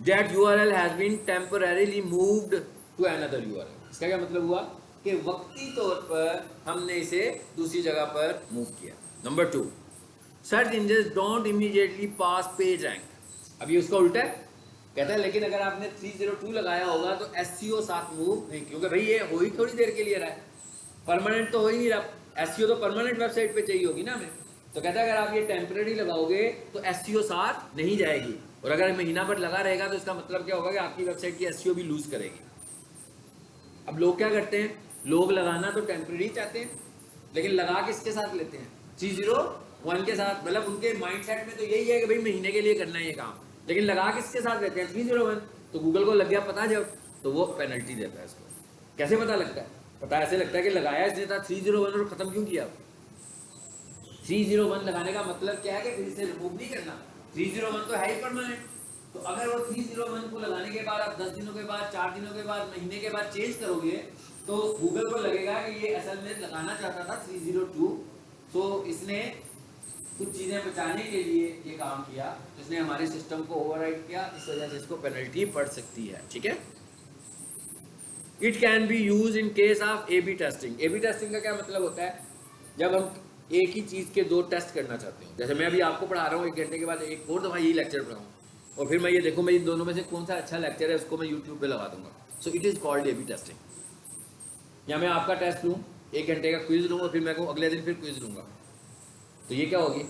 that URL has been temporarily moved to another URL। इसका क्या मतलब हुआ कि वक्ती तौर पर हमने इसे दूसरी जगह पर मूव किया। Number 2, search engine don't immediately pass page rank. अभी उसका उल्टा है, कहता है लेकिन अगर आपने 302 लगाया होगा तो SEO साथ मूव नहीं, क्योंकि भाई ये हो ही थोड़ी देर के लिए रहा है, परमानेंट तो हो ही नहीं रहा। SEO तो परमानेंट वेबसाइट पे चाहिए होगी ना हमें। तो कहता है अगर आप ये टेम्परेरी लगाओगे तो SEO साथ नहीं जाएगी, और अगर महीना भर लगा रहेगा तो इसका मतलब क्या होगा कि आपकी वेबसाइट की SEO भी लूज करेगी। अब लोग क्या करते हैं, लोग लगाना तो टेम्परेरी चाहते हैं, लेकिन लगा किसके साथ लेते हैं, 301 के साथ। मतलब उनके माइंडसेट में तो यही है कि भाई महीने के लिए करना है ये काम, लेकिन लगा किसके साथ लेते हैं, 301। तो गूगल को लग गया पता जब, तो वो पेनल्टी देता है इसको। कैसे पता लगता है, पता ऐसे लगता है कि लगाया इसने था 301 और खत्म क्यों किया। 301 लगाने का मतलब क्या है कि फिर इसे रिमूव नहीं करना, 301 तो है ही परमानेंट। तो अगर वो 301 को लगाने के बाद आप 10 दिनों के बाद, 4 दिनों के बाद, महीने के बाद चेंज करोगे तो गूगल को लगेगा कि ये असल में लगाना चाहता था 302, तो इसने कुछ चीज़ें बचाने के लिए ये काम किया, तो इसने हमारे सिस्टम को ओवरराइड किया, इस वजह से इसको पेनल्टी पड़ सकती है। ठीक है। It can be use in case of A/B testing. A/B testing का क्या मतलब होता है, जब हम एक ही चीज़ के 2 टेस्ट करना चाहते हो। जैसे मैं अभी आपको पढ़ा रहा हूँ, 1 घंटे के बाद एक और दफ़ा यही लेक्चर पढ़ाऊँ, और फिर मैं ये देखूँ मैं इन दोनों में से कौन सा अच्छा लेक्चर है उसको मैं यूट्यूब पे लगा दूंगा। So it is called A/B testing. या मैं आपका टेस्ट लूँ, 1 घंटे का क्विज लूँ, और फिर मैं को अगले दिन फिर क्विज लूँगा, तो ये क्या होगी,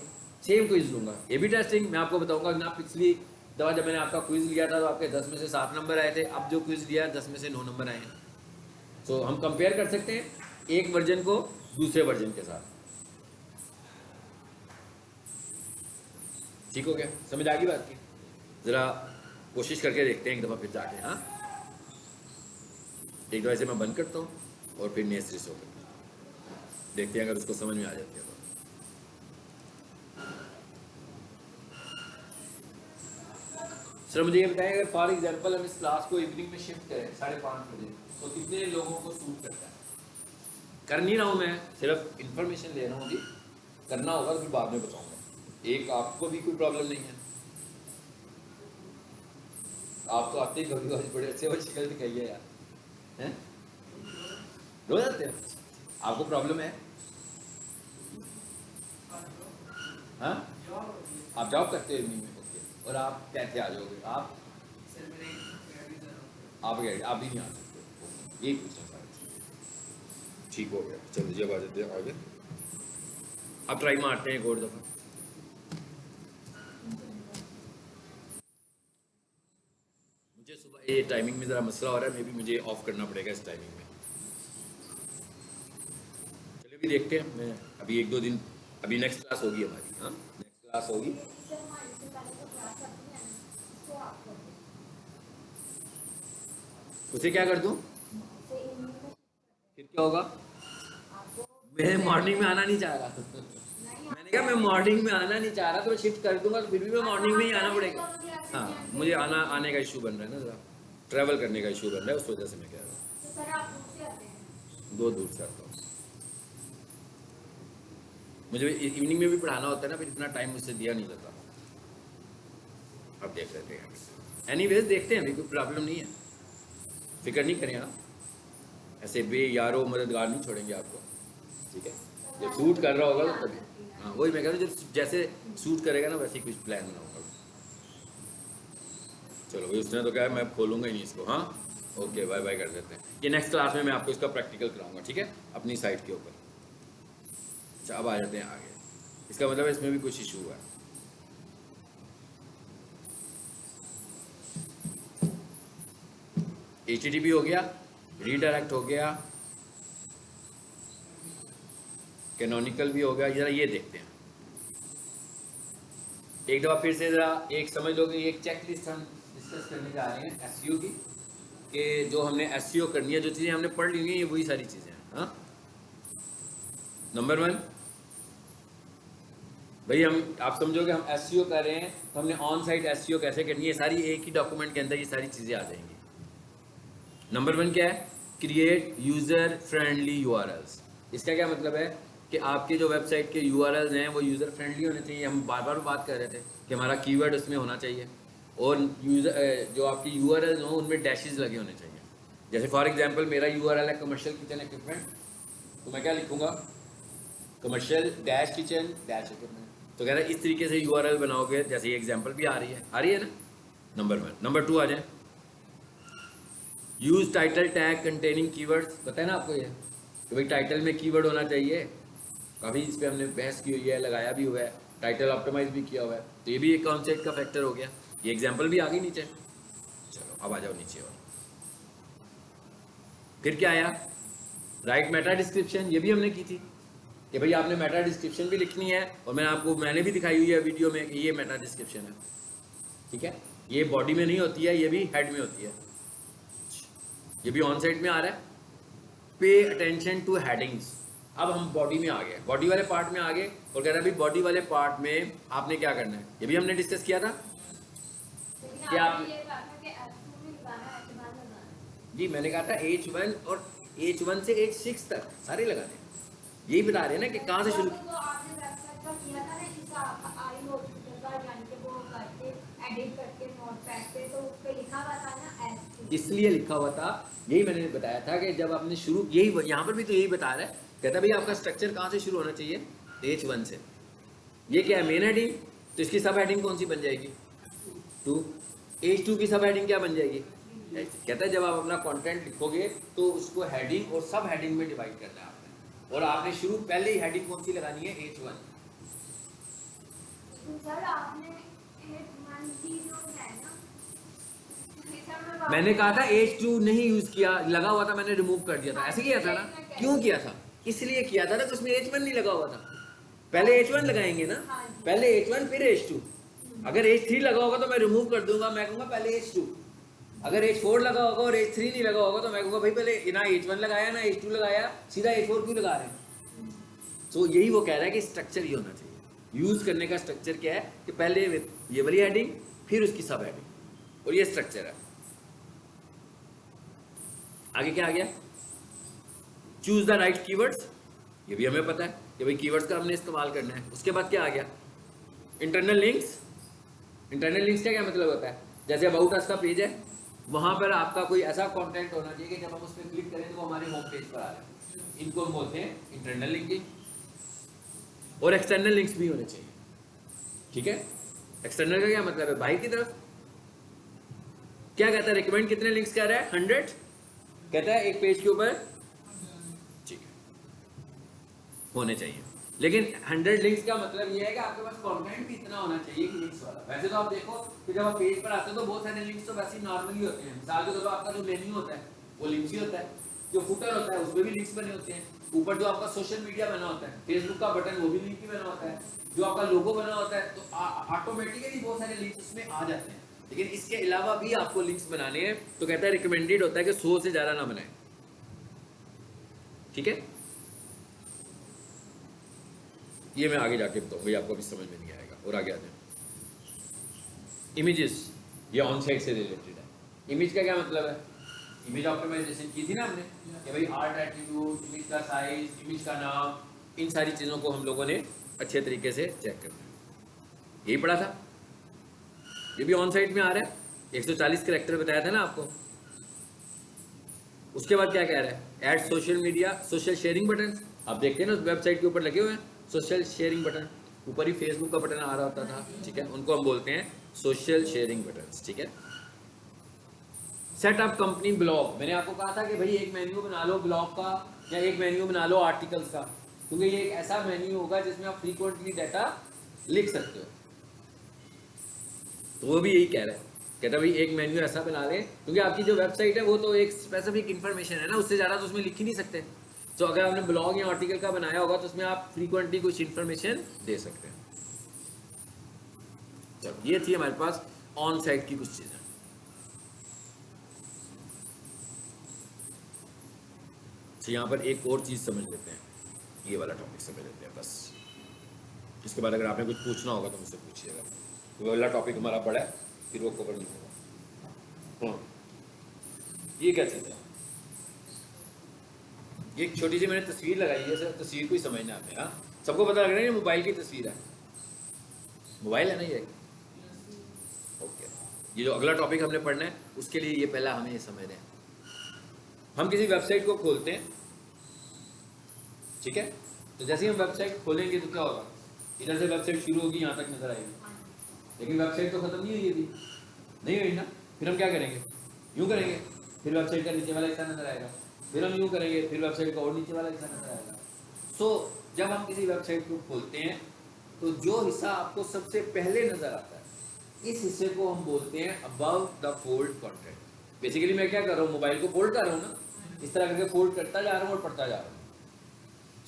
सेम क्विज लूँगा। A/B टेस्टिंग मैं आपको बताऊँगा ना, पिछली दफ़ा जब मैंने आपका क्विज लिया था तो आपके 10 में से 7 नंबर आए थे, अब जो क्विज लिया 10 में से 9 नंबर आए हैं। तो हम कंपेयर कर सकते हैं एक वर्जन को दूसरे वर्जन के साथ। ठीक हो गया, समझ आ गई बात की। ज़रा कोशिश करके देखते हैं एक दफ़ा फिर जाके। हाँ, एक दफ़ा इसे मैं बंद करता हूँ और फिर नए सिरे से होकर देखते हैं, अगर उसको समझ में आ जाती है तो। सर मुझे ये बताएं, अगर फॉर एग्जांपल हम इस क्लास को इवनिंग में शिफ्ट करें 5:30 बजे, तो कितने लोगों को सूट करता है। कर नहीं रहा हूँ मैं, सिर्फ इन्फॉर्मेशन ले रहा हूँ। अभी करना होगा तो फिर बाद में बताऊँगा। एक आपको भी कोई प्रॉब्लम नहीं है, आप तो आते ही कभी कभी बड़े अच्छे और शिकल दिखाई है यार, हैं रो जाते हैं। आपको प्रॉब्लम है, हाँ आप जॉब करते हो इवनिंग में, ओके, और आप कैसे आ जाओगे, आप आप भी नहीं आ सकते, यही पूछना सारा। ठीक हो गया, चलिए जब आ जाते हैं आगे, अब ट्राई मारते हैं एक और दफ़ा। मुझे सुबह ये टाइमिंग में ज़रा मसला हो रहा है, मे बी मुझे ऑफ करना पड़ेगा इस टाइमिंग में। चलिए भी देखते हैं, मैं अभी 1-2 दिन, अभी नेक्स्ट क्लास होगी हमारी, हाँ नेक्स्ट क्लास होगी। उसे क्या कर दूँ, फिर क्या होगा, मैं मॉर्निंग में आना नहीं चाह रहा मैंने कहा मैं मॉर्निंग में आना नहीं चाह रहा, तो मैं शिफ्ट कर दूंगा, तो फिर भी मैं मॉर्निंग में ही आना पड़ेगा। हाँ मुझे आने का इशू बन रहा है ना, ज़रा ट्रैवल करने का इशू बन रहा है, उस वजह से मैं कह रहा हूँ। दो दूर से आता हूँ, मुझे इवनिंग में भी पढ़ाना होता है ना, फिर इतना टाइम मुझसे दिया नहीं जाता। अब देख लेते हैं, एनीवेज देखते हैं, अभी कोई प्रॉब्लम नहीं है, फिक्र नहीं करें आप, ऐसे यारो मददगार नहीं छोड़ेंगे आपको। ठीक है, जब सूट कर रहा होगा तो तभी, हाँ वही मैं कह रहा हूँ, जब जैसे सूट करेगा ना वैसे ही कुछ प्लान बनाऊंगा। चलो भाई, उसने तो कहा मैं खोलूंगा ही नहीं इसको। हाँ ओके, बाय बाय कर देते हैं। ये नेक्स्ट क्लास में मैं आपको इसका प्रैक्टिकल कराऊंगा, ठीक है, अपनी साइट के ऊपर। अच्छा अब आ जाते हैं आगे, इसका मतलब इसमें भी कुछ इशू हुआ है। HTTP हो गया, रीडायरेक्ट हो गया, कैनोनिकल भी हो गया, जरा ये देखते हैं एक दफ़ा फिर से, ज़रा एक समझ लो कि एक चेक लिस्ट हम डिस्कस करने जा रहे हैं SEO की, कि जो हमने SEO करनी है, जो चीज़ें हमने पढ़ ली हैं, ये वही सारी चीज़ें हैं। हाँ, नंबर 1 भाई, हम आप समझो कि हम SEO कर रहे हैं, तो हमने ऑन साइट SEO कैसे करनी है, सारी एक ही डॉक्यूमेंट के अंदर ये सारी चीज़ें आ जाएंगी। नंबर 1 क्या है, क्रिएट यूज़र फ्रेंडली URLs। इसका क्या मतलब है कि आपके जो वेबसाइट के यूआरएल्स हैं वो यूज़र फ्रेंडली होने चाहिए। हम बार बार बात कर रहे थे कि हमारा कीवर्ड उसमें होना चाहिए, और यूज़र जो आपकी यूआरएल्स हों उनमें डैशेस लगे होने चाहिए। जैसे फॉर एग्जांपल मेरा यूआरएल है कमर्शियल किचन इक्विपमेंट, तो मैं क्या लिखूँगा, commercial dash kitchen dash equipment. तो कह रहा है इस तरीके से यूआरएल बनाओगे, जैसे ये एग्जांपल भी आ रही है ना। नंबर 1। नंबर 2 आ जाए, use title tag containing keywords. पता है ना आपको ये कि भाई टाइटल में कीवर्ड होना चाहिए। काफ़ी इस पर हमने बहस की हुई है, लगाया भी हुआ है, टाइटल ऑप्टिमाइज भी किया हुआ है। तो ये भी एक कॉन्सेप्ट का फैक्टर हो गया। ये एग्जांपल भी आ गई नीचे। चलो अब आ जाओ नीचे। और फिर क्या आया, राइट मेटा डिस्क्रिप्शन। ये भी हमने की थी कि भाई आपने मेटा डिस्क्रिप्शन भी लिखनी है, और मैंने भी दिखाई हुई है वीडियो में कि ये मेटा डिस्क्रिप्शन है। ठीक है, ये बॉडी में नहीं होती है, ये भी हेड में होती है। ये भी ऑन साइड में आ रहा है। Pay attention to headings. अब हम बॉडी में आ गए, बॉडी वाले पार्ट में आ गए, और कह रहा है भाई बॉडी वाले पार्ट में आपने क्या करना है, ये भी हमने डिस्कस किया था कि आप, जी मैंने कहा था H1 और H1 से H6 तक सारे लगाने। यही बता रहे हैं ना कि कहाँ से शुरू। इसलिए लिखा हुआ था, यही मैंने बताया था कि जब आपने शुरू, यही यहाँ पर भी तो यही बता रहा है, कहता भाई आपका स्ट्रक्चर कहाँ से शुरू होना चाहिए, H1 से। ये क्या है, मेन हेडिंग, तो इसकी सब हेडिंग कौन सी बन जाएगी, 2। H2 की सब हेडिंग क्या बन जाएगी। कहता है जब आप अपना कंटेंट लिखोगे तो उसको हेडिंग और सब हेडिंग में डिवाइड करना है आपने, और आपने शुरू पहले ही हेडिंग कौन सी लगानी है, H1। सर आपने H1 की जो है ना, मैंने कहा था H2 नहीं यूज किया, लगा हुआ था, मैंने रिमूव कर दिया था, ऐसे किया था ना। क्यों किया था, इसलिए किया था ना तो उसमें H1 नहीं लगा हुआ था। पहले H1 लगाएंगे ना, पहले H1 फिर H2। अगर H3 लगा होगा तो मैं रिमूव कर दूंगा, मैं कहूँगा पहले H2। अगर H4 लगा होगा और H3 नहीं लगा होगा तो मैं कहूँगा भाई पहले ना H1 लगाया ना H2 लगाया, सीधा H4 क्यों लगा रहे हैं। तो यही वो कह रहा है कि स्ट्रक्चर ये होना चाहिए। यूज करने का स्ट्रक्चर क्या है कि पहले ये वाली हेडिंग फिर उसकी सब हेडिंग, और ये स्ट्रक्चर है। आगे क्या आ गया, चूज द राइट कीवर्ड्स। ये भी हमें पता है कि भाई कीवर्ड्स का हमने इस्तेमाल करना है। उसके बाद क्या आ गया, इंटरनल लिंक्स। इंटरनल लिंक्स का क्या मतलब होता है, जैसे अबाउट अस का पेज है, वहां पर आपका कोई ऐसा कंटेंट होना चाहिए कि जब हम उस पर क्लिक करें तो वो हमारे होम पेज पर आ जाए। इनको हम बोलते हैं इंटरनल लिंकिंग। और एक्सटर्नल लिंक्स भी होने चाहिए। ठीक है, एक्सटर्नल का क्या मतलब है, बाहर की तरफ। क्या कहता है, रिकमेंड कितने लिंक्स कह रहा है, 100 कहता है एक पेज के ऊपर। ठीक है, होने चाहिए। लेकिन 100 लिंक्स का मतलब ये है कि आपके पास कंटेंट भी इतना होना चाहिए कि लिंक्स वाला। वैसे तो आप देखो कि जब आप पेज पर आते हो तो बहुत सारे लिंक्स तो वैसे ही नॉर्मली होते हैं। मिसाल के तौर पर आपका जो मेन्यू होता है वो लिंक्स ही होता है, जो फुटर होता है उसमें भी लिंक्स बने होते हैं, ऊपर जो आपका सोशल मीडिया बना होता है, फेसबुक का बटन वो भी लिंक ही बना होता है, जो आपका लोगो बना होता है, तो ऑटोमेटिकली बहुत सारे लिंक्स उसमें आ जाते हैं। लेकिन इसके अलावा भी आपको लिंक्स बनाने हैं, तो कहता है रिकमेंडेड होता है कि 100 से ज़्यादा ना बनाए। ठीक है, ये मैं आगे जाके बताऊंगा, आपको भी समझ में नहीं आएगा। और आगे आ जाए, इमेजेस, ये ऑन साइट से रिलेटेड है। इमेज का क्या मतलब है, इमेज ऑप्टिमाइजेशन की थी ना हमने कि भाई आर्ट एट्रीब्यूट, इमेज का साइज, इमेज का नाम, इन सारी चीज़ों को हम लोगों ने अच्छे तरीके से चेक करना है। यही पढ़ा था, ये भी ऑन साइट में आ रहा है। 140 कैरेक्टर बताया था ना आपको। उसके बाद क्या कह रहा है, add social media, social sharing button. आप देखते हैं ना वेबसाइट के ऊपर लगे हुए हैं सोशल शेयरिंग बटन, ऊपर ही फेसबुक का बटन आ रहा होता था। ठीक है, उनको हम बोलते हैं सोशल शेयरिंग बटन। ठीक है, सेटअप कंपनी ब्लॉग। मैंने आपको कहा था कि भाई एक मेन्यू बना लो ब्लॉग का, या एक मेन्यू बना लो आर्टिकल्स का, क्योंकि ये एक ऐसा मेन्यू होगा जिसमें आप फ्रीक्वेंटली डाटा लिख सकते हो। तो वो भी यही कह रहा है, कहता भाई एक मेन्यू ऐसा बना ले, क्योंकि आपकी जो वेबसाइट है वो तो एक स्पेसिफिक इन्फॉर्मेशन है ना, उससे ज़्यादा तो उसमें लिख ही नहीं सकते। तो अगर आपने ब्लॉग या आर्टिकल का बनाया होगा तो उसमें आप फ्रीक्वेंटली कुछ इन्फॉर्मेशन दे सकते हैं। चलो, ये थी हमारे पास ऑन साइट की कुछ चीज़ें। तो यहाँ पर एक और चीज़ समझ लेते हैं, ये वाला टॉपिक समझ लेते हैं बस। इसके बाद अगर आपने कुछ पूछना होगा तो मुझसे पूछिएगा। वो वाला टॉपिक हमारा बड़ा है, फिर वो कवर नहीं होगा। हाँ, ये क्या चीज़ है, ये एक छोटी सी मैंने तस्वीर लगाई है सर, तस्वीर को ही समझना आपने। हाँ, सबको पता लग रहा है ये मोबाइल की तस्वीर है, मोबाइल है ना ये। ओके, ये जो अगला टॉपिक हमने पढ़ना है उसके लिए ये पहला हमें ये समझना है। हम किसी वेबसाइट को खोलते हैं, ठीक है, तो जैसे ही हम वेबसाइट खोलेंगे तो क्या होगा, इधर से वेबसाइट शुरू होगी, यहाँ तक नजर आएगी, लेकिन वेबसाइट तो खत्म नहीं हुई अभी, नहीं हुई ना। फिर हम क्या करेंगे, यूँ करेंगे, फिर वेबसाइट का नीचे वाला हिस्सा नजर आएगा, फिर हम यूँ करेंगे, फिर वेबसाइट का और नीचे वाला हिस्सा नजर आएगा। सो जब हम किसी वेबसाइट को खोलते हैं तो जो हिस्सा आपको सबसे पहले नजर आता है इस हिस्से को हम बोलते हैं above the fold content. Basically मैं क्या कर रहा हूँ, मोबाइल को फोल्ड कर रहा हूँ ना, इस तरह करके फोल्ड करता जा रहा हूँ और पढ़ता जा रहा हूँ।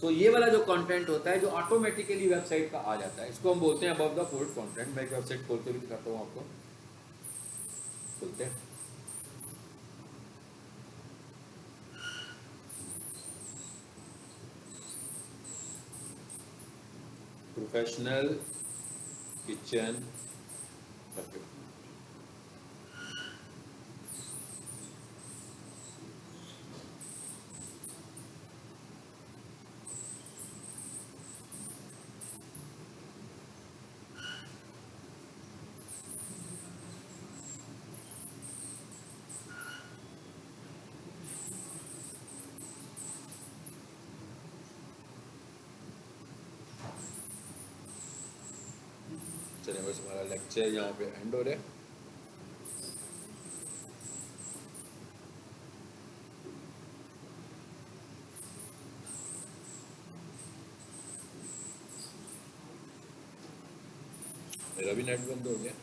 सो ये वाला जो कंटेंट होता है जो ऑटोमेटिकली वेबसाइट का आ जाता है, इसको हम बोलते हैं अबव द फोल्ड कंटेंट। मैं एक वेबसाइट खोल के भी दिखाता हूँ आपको, खोलते हैं। प्रोफेशनल किचन बकेट, चलिए बस हमारा लेक्चर यहाँ पे एंड हो रहा है। मेरा भी नेट बंद हो गया।